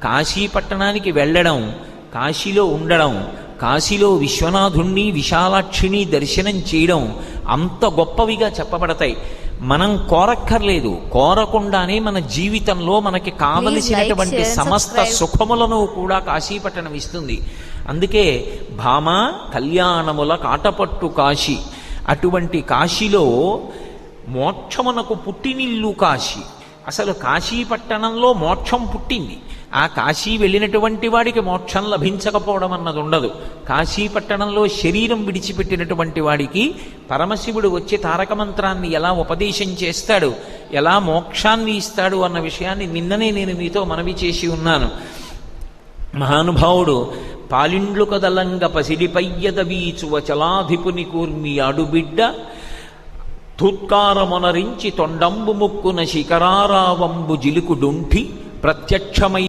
కాశీ పట్టణానికి వెళ్ళడం, కాశీలో ఉండడం, కాశీలో విశ్వనాథుణ్ణి విశాలాక్షిని దర్శనం చేయడం అంత గొప్పవిగా చెప్పబడతాయి. మనం కోరక్కర్లేదు, కోరకుండానే మన జీవితంలో మనకి కావలసినటువంటి సమస్త సుఖములను కూడా కాశీపట్టణం ఇస్తుంది. అందుకే భామ కళ్యాణముల కాటపట్టు కాశీ, అటువంటి కాశీలో మోక్షమునకు పుట్టినిల్లు కాశీ. అసలు కాశీపట్టణంలో మోక్షం పుట్టింది. ఆ కాశీ వెళ్ళినటువంటి వాడికి మోక్షం లభించకపోవడం అన్నది ఉండదు. కాశీపట్టణంలో శరీరం విడిచిపెట్టినటువంటి వాడికి పరమశివుడు వచ్చి తారక మంత్రాన్ని ఎలా ఉపదేశం చేస్తాడు, ఎలా మోక్షాన్ని ఇస్తాడు అన్న విషయాన్ని నిన్ననే నేను మీతో మనవి చేసి ఉన్నాను. మహానుభావుడు పాలిండ్లు కదలంగ పసిడిపయ్యద వీచువ చలాధిపుని కూర్మి అడుబిడ్డ తుత్కారమొనరించి తొండంబు ముక్కున శిఖరారావంబు జిలుకుడుంఠి ప్రత్యక్షమై